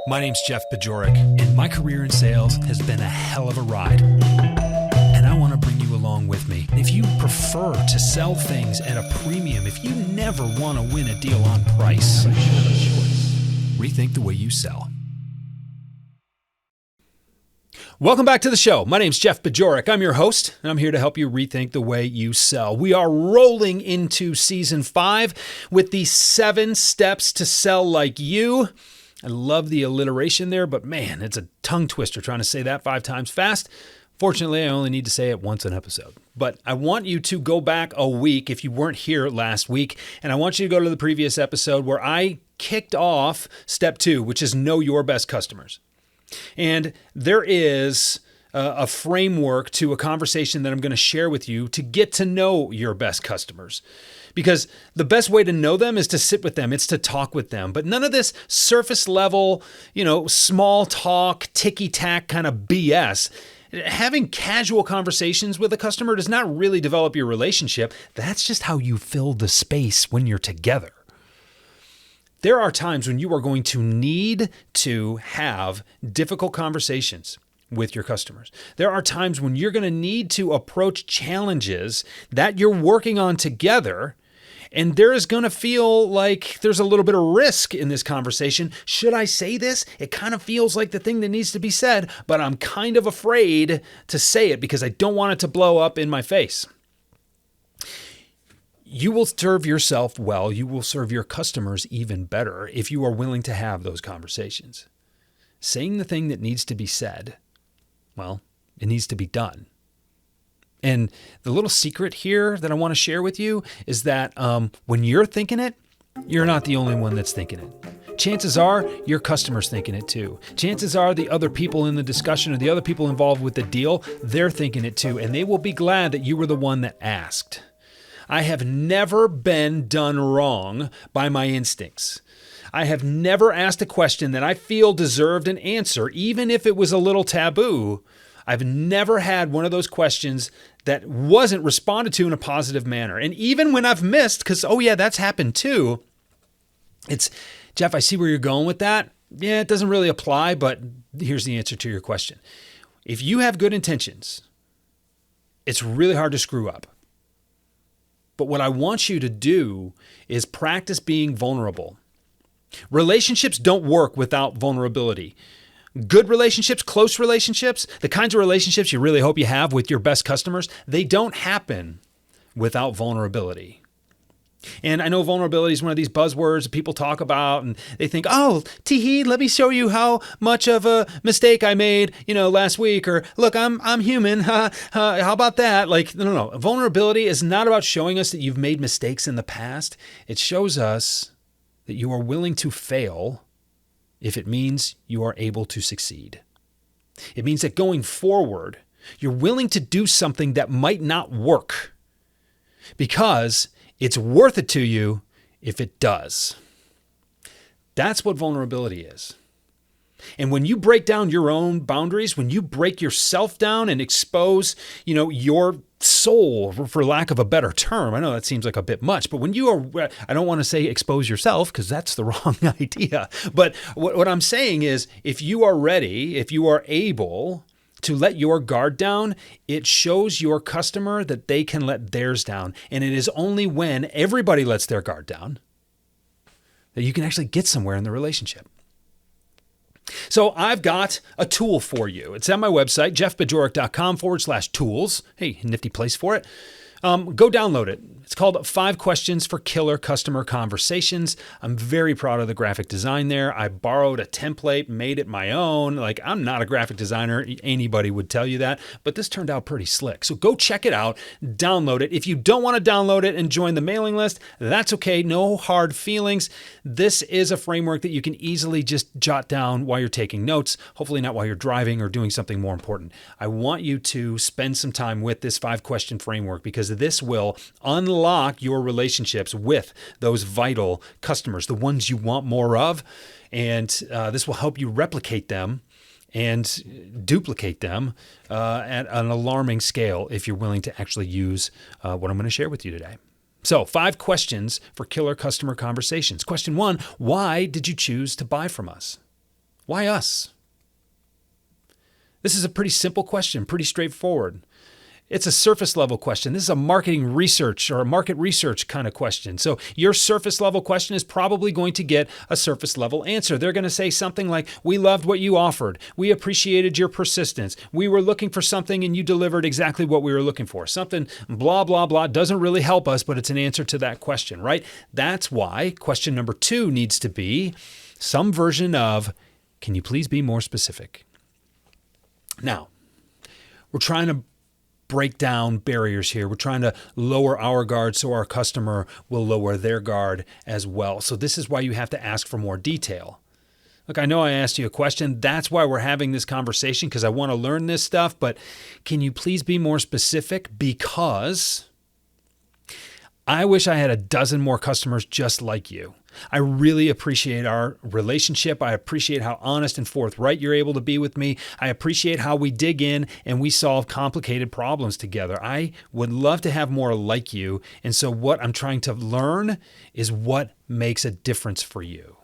My name's Jeff Bajorek, and my career in sales has been a hell of a ride. And I want to bring you along with me. If you prefer to sell things at a premium, if you never want to win a deal on price, rethink the way you sell. Welcome back to the show. My name's Jeff Bajorek. I'm your host, and I'm here to help you rethink the way you sell. We are rolling into season 5 with the 7 steps to sell like you. I love the alliteration there, but man, it's a tongue twister trying to say that 5 times fast. Fortunately, I only need to say it once an episode. But I want you to go back a week if you weren't here last week, and I want you to go to the previous episode where I kicked off step 2, which is know your best customers. And there is a framework to a conversation that I'm going to share with you to get to know your best customers. Because the best way to know them is to sit with them. It's to talk with them. But none of this surface level, small talk, ticky-tack kind of BS. Having casual conversations with a customer does not really develop your relationship. That's just how you fill the space when you're together. There are times when you are going to need to have difficult conversations with your customers. There are times when you're going to need to approach challenges that you're working on together, and there is going to feel like there's a little bit of risk in this conversation. Should I say this? It kind of feels like the thing that needs to be said, but I'm kind of afraid to say it because I don't want it to blow up in my face. You will serve yourself well. You will serve your customers even better if you are willing to have those conversations. Saying the thing that needs to be said, well, it needs to be done. And the little secret here that I want to share with you is that when you're thinking it, you're not the only one that's thinking it. Chances are your customer's thinking it too. Chances are the other people in the discussion or the other people involved with the deal, they're thinking it too. And they will be glad that you were the one that asked. I have never been done wrong by my instincts. I have never asked a question that I feel deserved an answer, even if it was a little taboo. I've never had one of those questions that wasn't responded to in a positive manner. And even when I've missed, because, that's happened too. It's, Jeff, I see where you're going with that. Yeah, it doesn't really apply, but here's the answer to your question. If you have good intentions, it's really hard to screw up. But what I want you to do is practice being vulnerable. Relationships don't work without vulnerability. Good relationships, close relationships, the kinds of relationships you really hope you have with your best customers, they don't happen without vulnerability. And I know vulnerability is one of these buzzwords that people talk about and they think, oh, tee-hee, let me show you how much of a mistake I made, last week, or look, I'm human. How about that? No. Vulnerability is not about showing us that you've made mistakes in the past. It shows us that you are willing to fail if it means you are able to succeed. It means that going forward, you're willing to do something that might not work because it's worth it to you if it does. That's what vulnerability is. And when you break down your own boundaries, when you break yourself down and expose, your soul, for lack of a better term, I know that seems like a bit much, but when you are, I don't want to say expose yourself because that's the wrong idea. But what I'm saying is if you are ready, if you are able to let your guard down, it shows your customer that they can let theirs down. And it is only when everybody lets their guard down that you can actually get somewhere in the relationship. So I've got a tool for you. It's at my website, jeffbajorek.com/tools. Hey, nifty place for it. Go download it. It's called 5 Questions for Killer Customer Conversations. I'm very proud of the graphic design there. I borrowed a template, made it my own. I'm not a graphic designer. Anybody would tell you that, but this turned out pretty slick. So go check it out, download it. If you don't want to download it and join the mailing list, that's okay. No hard feelings. This is a framework that you can easily just jot down while you're taking notes, hopefully not while you're driving or doing something more important. I want you to spend some time with this 5-question framework because this will unlock your relationships with those vital customers, the ones you want more of. And this will help you replicate them and duplicate them at an alarming scale if you're willing to actually use what I'm going to share with you today. So 5 questions for killer customer conversations. Question 1, why did you choose to buy from us? Why us? This is a pretty simple question, pretty straightforward. It's a surface level question. This is a marketing research or a market research kind of question. So your surface level question is probably going to get a surface level answer. They're going to say something like, we loved what you offered. We appreciated your persistence. We were looking for something and you delivered exactly what we were looking for. Something blah, blah, blah doesn't really help us, but it's an answer to that question, right? That's why question number 2 needs to be some version of, can you please be more specific? Now, we're trying to break down barriers here. We're trying to lower our guard so our customer will lower their guard as well. So this is why you have to ask for more detail. Look, I know I asked you a question. That's why we're having this conversation, because I want to learn this stuff. But can you please be more specific? Because I wish I had a dozen more customers just like you. I really appreciate our relationship. I appreciate how honest and forthright you're able to be with me. I appreciate how we dig in and we solve complicated problems together. I would love to have more like you. And so what I'm trying to learn is what makes a difference for you.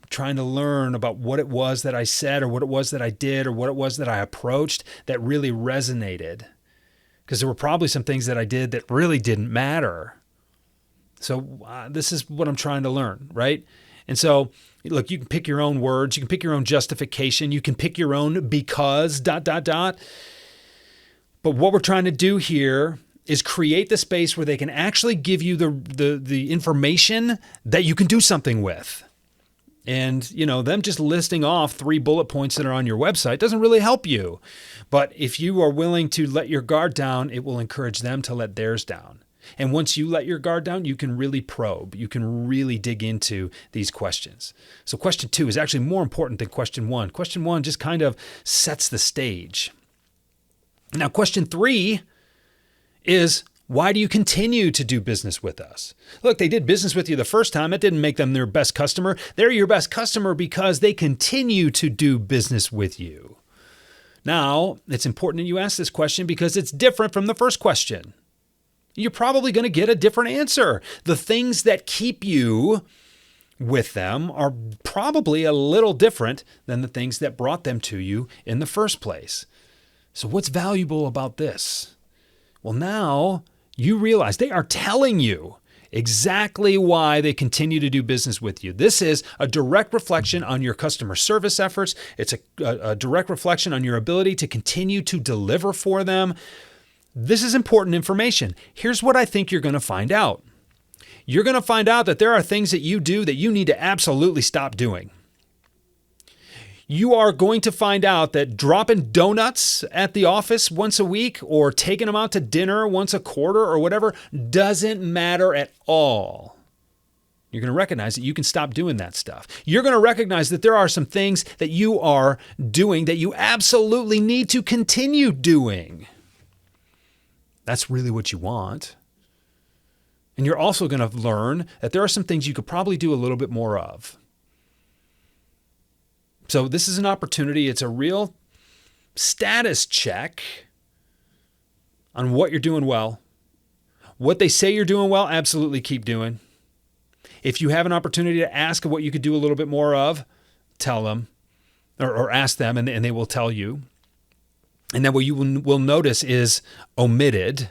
I'm trying to learn about what it was that I said or what it was that I did or what it was that I approached that really resonated. Because there were probably some things that I did that really didn't matter. So this is what I'm trying to learn, right? And so, look, you can pick your own words. You can pick your own justification. You can pick your own because ... But what we're trying to do here is create the space where they can actually give you the information that you can do something with. And, them just listing off 3 bullet points that are on your website doesn't really help you. But if you are willing to let your guard down, it will encourage them to let theirs down. And once you let your guard down, you can really probe. You can really dig into these questions. So question 2 is actually more important than question 1. Question 1 just kind of sets the stage. Now, question 3 is, why do you continue to do business with us? Look, they did business with you the first time. It didn't make them their best customer. They're your best customer because they continue to do business with you. Now, it's important that you ask this question because it's different from the first question. You're probably going to get a different answer. The things that keep you with them are probably a little different than the things that brought them to you in the first place. So what's valuable about this? Well, now you realize they are telling you exactly why they continue to do business with you. This is a direct reflection on your customer service efforts. It's a direct reflection on your ability to continue to deliver for them. This is important information. Here's what I think you're going to find out. You're going to find out that there are things that you do that you need to absolutely stop doing. You are going to find out that dropping donuts at the office once a week or taking them out to dinner once a quarter or whatever doesn't matter at all. You're going to recognize that you can stop doing that stuff. You're going to recognize that there are some things that you are doing that you absolutely need to continue doing. That's really what you want. And you're also going to learn that there are some things you could probably do a little bit more of. So this is an opportunity. It's a real status check on what you're doing well. What they say you're doing well, absolutely keep doing. If you have an opportunity to ask what you could do a little bit more of, tell them or ask them and they will tell you. And then what you will notice is omitted.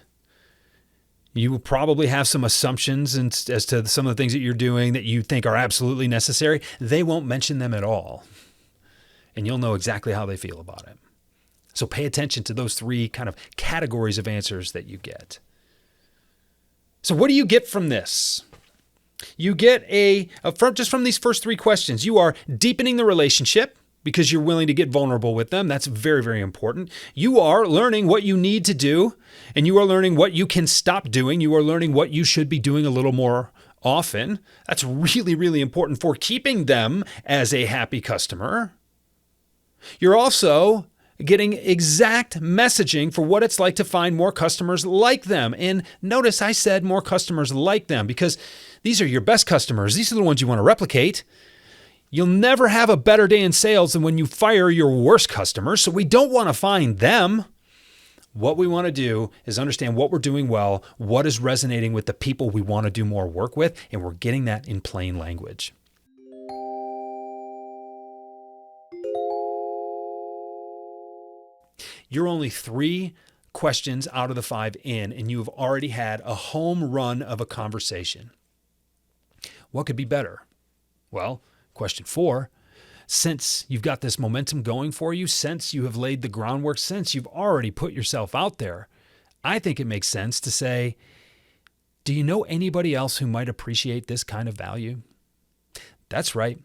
You will probably have some assumptions as to some of the things that you're doing that you think are absolutely necessary. They won't mention them at all. And you'll know exactly how they feel about it. So pay attention to those 3 kind of categories of answers that you get. So what do you get from this? You get just from these first 3 questions, you are deepening the relationship. Because you're willing to get vulnerable with them. That's very, very important. You are learning what you need to do, and you are learning what you can stop doing. You are learning what you should be doing a little more often. That's really, really important for keeping them as a happy customer. You're also getting exact messaging for what it's like to find more customers like them. And notice I said more customers like them because these are your best customers. These are the ones you want to replicate. You'll never have a better day in sales than when you fire your worst customers, so we don't want to find them. What we want to do is understand what we're doing well, what is resonating with the people we want to do more work with, and we're getting that in plain language. You're only 3 questions out of the 5 in, and you have already had a home run of a conversation. What could be better? Well, question 4, since you've got this momentum going for you, since you have laid the groundwork, since you've already put yourself out there, I think it makes sense to say, do you know anybody else who might appreciate this kind of value? That's right.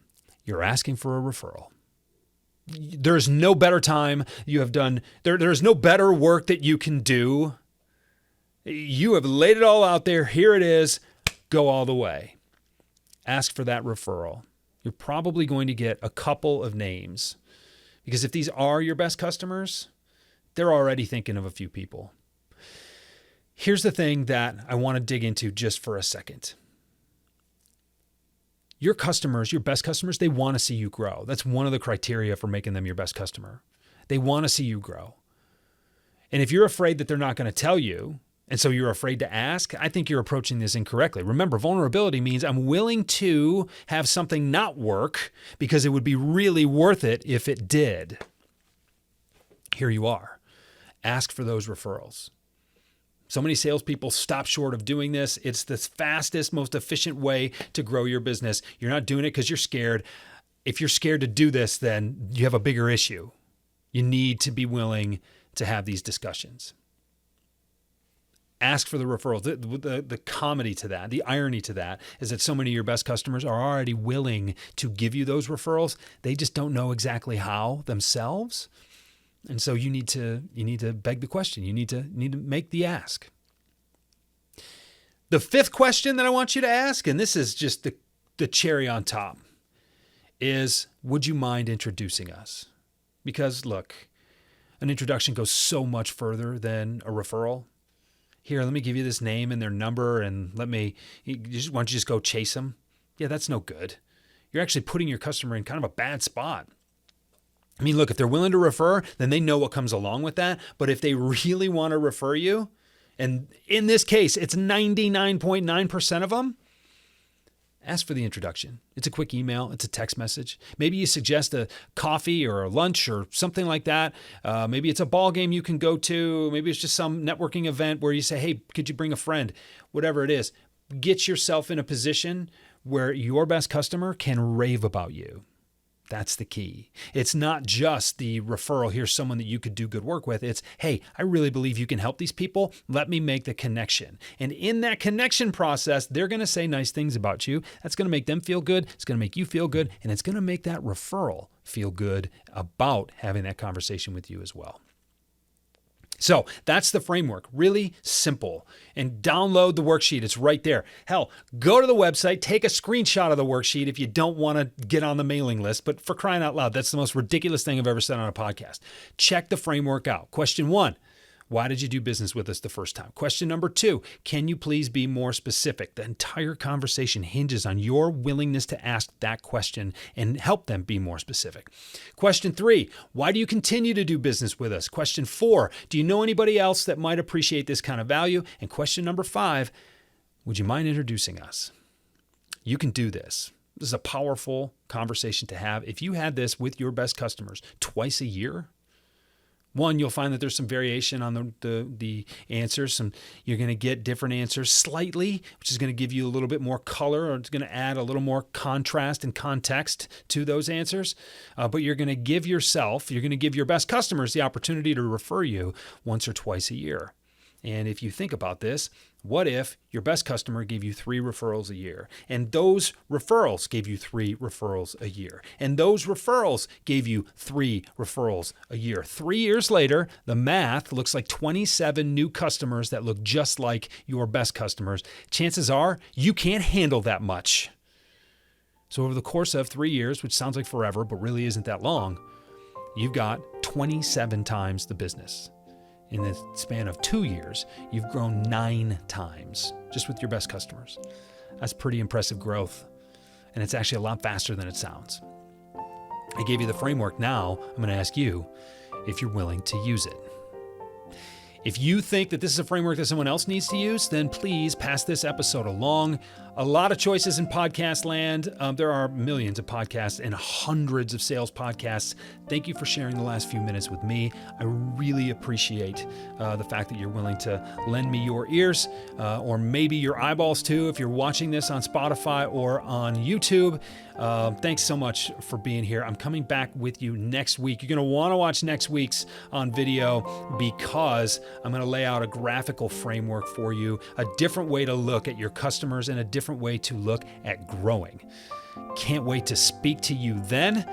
You're asking for a referral. There's no better time you have done. There's no better work that you can do. You have laid it all out there. Here it is. Go all the way. Ask for that referral. You're probably going to get a couple of names, because if these are your best customers, they're already thinking of a few people. Here's the thing that I want to dig into just for a second. Your customers, your best customers, they want to see you grow. That's one of the criteria for making them your best customer. They want to see you grow. And if you're afraid that they're not going to tell you, and so you're afraid to ask, I think you're approaching this incorrectly. Remember, vulnerability means I'm willing to have something not work because it would be really worth it if it did. Here you are. Ask for those referrals. So many salespeople stop short of doing this. It's the fastest, most efficient way to grow your business. You're not doing it because you're scared. If you're scared to do this, then you have a bigger issue. You need to be willing to have these discussions. Ask for the referrals. The comedy to that, the irony to that is that so many of your best customers are already willing to give you those referrals. They just don't know exactly how themselves. And so you need to beg the question. You need to make the ask. The 5th question that I want you to ask, and this is just the cherry on top, is, would you mind introducing us? Because look, an introduction goes so much further than a referral. Here, let me give you this name and their number, and why don't you just go chase them? Yeah, that's no good. You're actually putting your customer in kind of a bad spot. I mean, look, if they're willing to refer, then they know what comes along with that. But if they really want to refer you, and in this case, it's 99.9% of them, ask for the introduction. It's a quick email. It's a text message. Maybe you suggest a coffee or a lunch or something like that. Maybe it's a ball game you can go to. Maybe it's just some networking event where you say, hey, could you bring a friend? Whatever it is. Get yourself in a position where your best customer can rave about you. That's the key. It's not just the referral. Here's someone that you could do good work with. It's, hey, I really believe you can help these people. Let me make the connection. And in that connection process, they're going to say nice things about you. That's going to make them feel good. It's going to make you feel good. And it's going to make that referral feel good about having that conversation with you as well. So that's the framework. Really simple. And download the worksheet. It's right there. Hell, go to the website, take a screenshot of the worksheet if you don't want to get on the mailing list. But for crying out loud, that's the most ridiculous thing I've ever said on a podcast. Check the framework out. Question 1. Why did you do business with us the first time? Question number 2, can you please be more specific? The entire conversation hinges on your willingness to ask that question and help them be more specific. Question 3, why do you continue to do business with us? Question 4, do you know anybody else that might appreciate this kind of value? And question number 5, would you mind introducing us? You can do this. This is a powerful conversation to have. If you had this with your best customers twice a year, one, you'll find that there's some variation on the answers. You're going to get different answers slightly, which is going to give you a little bit more color, or it's going to add a little more contrast and context to those answers. But you're going to give your best customers the opportunity to refer you once or twice a year. And if you think about this, what if your best customer gave you 3 referrals a year, and those referrals gave you 3 referrals a year, and those referrals gave you 3 referrals a year? 3 years later, the math looks like 27 new customers that look just like your best customers. Chances are you can't handle that much. So over the course of 3 years, which sounds like forever, but really isn't that long, you've got 27 times the business. In the span of 2 years, you've grown 9 times just with your best customers. That's pretty impressive growth. And it's actually a lot faster than it sounds. I gave you the framework. Now I'm going to ask you if you're willing to use it. If you think that this is a framework that someone else needs to use, then please pass this episode along. A lot of choices in podcast land. There are millions of podcasts and hundreds of sales podcasts. Thank you for sharing the last few minutes with me. I really appreciate the fact that you're willing to lend me your ears or maybe your eyeballs too if you're watching this on Spotify or on YouTube. Thanks so much for being here. I'm coming back with you next week. You're going to want to watch next week's on video because I'm going to lay out a graphical framework for you, a different way to look at your customers and a different way to look at growing. Can't wait to speak to you then.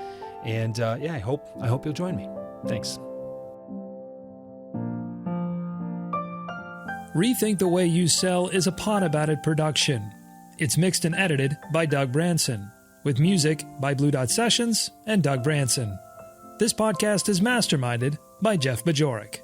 And I hope you'll join me. Thanks. Rethink the Way You Sell is a Pod About It production. It's mixed and edited by Doug Branson, with music by Blue Dot Sessions and Doug Branson. This podcast is masterminded by Jeff Bajorek.